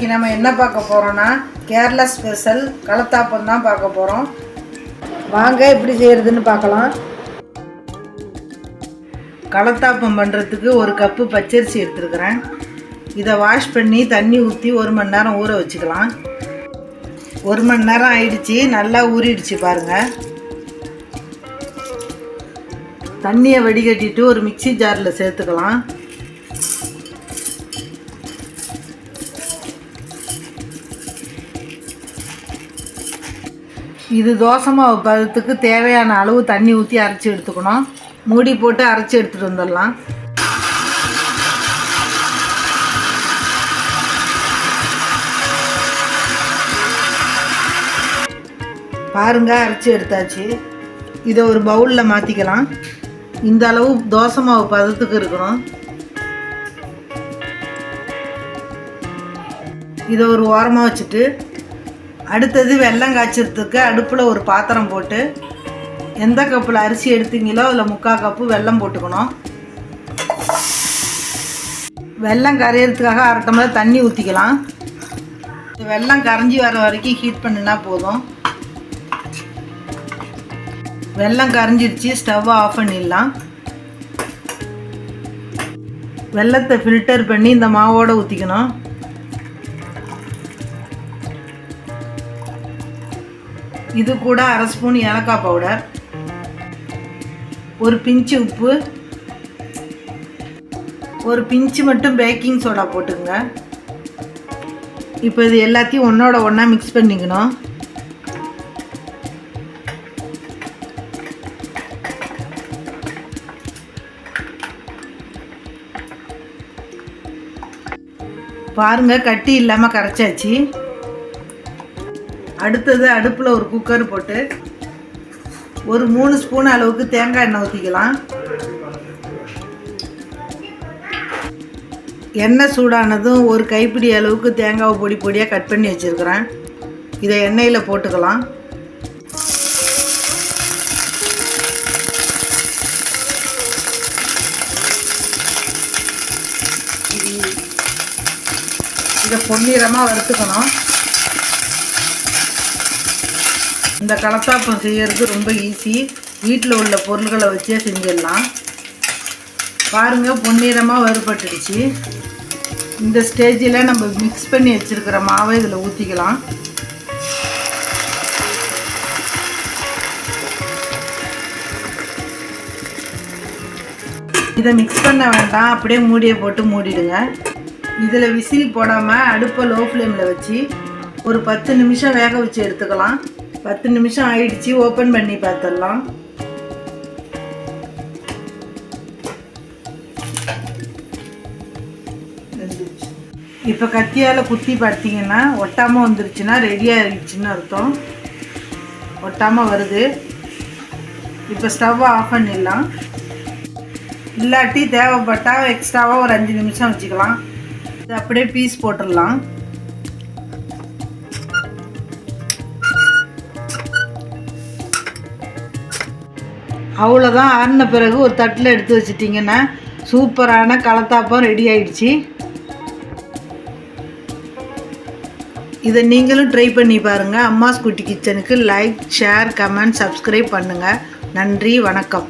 இன்றைக்கி நம்ம என்ன பார்க்க போகிறோன்னா கேரளா ஸ்பெஷல் களத்தாப்பம் தான் பார்க்க போகிறோம். வாங்க எப்படி செய்கிறதுன்னு பார்க்கலாம். களத்தாப்பம் பண்ணுறதுக்கு ஒரு கப்பு பச்சரிசி எடுத்துருக்கிறேன். இதை வாஷ் பண்ணி தண்ணி ஊற்றி 1 மணி நேரம் ஊற வச்சுக்கலாம். 1 மணி நேரம் ஆயிடுச்சு, நல்லா ஊறிடுச்சு பாருங்கள். தண்ணியை வடிகட்டிட்டு ஒரு மிக்சி ஜாரில் சேர்த்துக்கலாம். இது தோசை மாவு பதத்துக்கு தேவையான அளவு தண்ணி ஊற்றி அரைச்சி எடுத்துக்கணும். மூடி போட்டு அரைச்சி எடுத்துகிட்டு வந்துடலாம். பாருங்கள், அரைச்சி எடுத்தாச்சு. இதை ஒரு பவுலில் மாற்றிக்கலாம். இந்த அளவு தோசை மாவு பதத்துக்கு இருக்கணும். இதை ஒரு ஓரமாக வச்சுட்டு அடுத்தது வெல்லம் காய்ச்சறதுக்கு அடுப்பில் ஒரு பாத்திரம் போட்டு எந்த கப்பில் அரிசி எடுத்தீங்களோ அதில் 3/4 கப்பு வெல்லம் போட்டுக்கணும். வெல்லம் கரையிறதுக்காக 1/2 டம்ளர் தண்ணி ஊற்றிக்கலாம். வெல்லம் கரைஞ்சி வர வரைக்கும் ஹீட் பண்ணினா போதும். வெல்லம் கரைஞ்சிருச்சு, ஸ்டவ்வை ஆஃப் பண்ணிடலாம். வெல்லத்தை ஃபில்டர் பண்ணி இந்த மாவோடு ஊற்றிக்கணும். இது கூட 1/2 ஸ்பூன் ஏலக்காய் பவுடர், ஒரு பிஞ்சு உப்பு, ஒரு பிஞ்சு மட்டும் பேக்கிங் சோடா போட்டுக்கோங்க. இப்போ இது எல்லாத்தையும் ஒன்றா மிக்ஸ் பண்ணிக்கணும். பாருங்கள், கட்டி இல்லாமல் கரைச்சாச்சு. அடுத்தது அடுப்பில் ஒரு குக்கர் போட்டு ஒரு 3 ஸ்பூன் அளவுக்கு தேங்காய் எண்ணெய் ஊற்றிக்கலாம். எண்ணெய் சூடானதும் ஒரு கைப்பிடி அளவுக்கு தேங்காவை பொடியாக கட் பண்ணி வச்சுருக்கிறேன். இதை எண்ணெயில் போட்டுக்கலாம். இதை பொன்னிறமாக வறுத்துக்கணும். இந்த களத்தாப்பம் செய்கிறது ரொம்ப ஈஸி. வீட்டில் உள்ள பொருள்களை வச்சே செஞ்சிடலாம். பாருங்கள், பொன்னிறமாக வறுபட்டுடுச்சு. இந்த ஸ்டேஜில் நம்ம மிக்ஸ் பண்ணி வச்சுருக்கிற மாவை இதில் ஊற்றிக்கலாம். இதை மிக்ஸ் பண்ண வேண்டாம், அப்படியே மூடியை போட்டு மூடிடுங்க. இதில் விசில் போடாமல் அடுப்பை லோ ஃப்ளேமில் வச்சு ஒரு 10 நிமிஷம் வேக வச்சு எடுத்துக்கலாம். 10 நிமிஷம் ஆயிடுச்சு, ஓப்பன் பண்ணி பார்த்துடலாம். இப்போ கத்தியால் குத்தி பார்த்தீங்கன்னா ஒட்டாமல் வந்துருச்சுன்னா ரெடியாக ஆகிடுச்சின்னு அர்த்தம். ஒட்டாமல் வருது. இப்போ ஸ்டவ்வை ஆஃப் பண்ணிடலாம். இல்லாட்டி தேவைப்பட்டால் எக்ஸ்ட்ராவாக ஒரு 5 நிமிஷம் வச்சுக்கலாம். இது அப்படியே பீஸ் போட்டுடலாம். அவ்வளோதான். ஆறின பிறகு ஒரு தட்டில் எடுத்து வச்சிட்டிங்கன்னா சூப்பரான களத்தாப்பம் ரெடி ஆயிடுச்சு. இதை நீங்களும் ட்ரை பண்ணி பாருங்கள். அம்மாஸ் குட்டி கிச்சனுக்கு லைக், ஷேர், கமெண்ட், சப்ஸ்கிரைப் பண்ணுங்கள். நன்றி, வணக்கம்.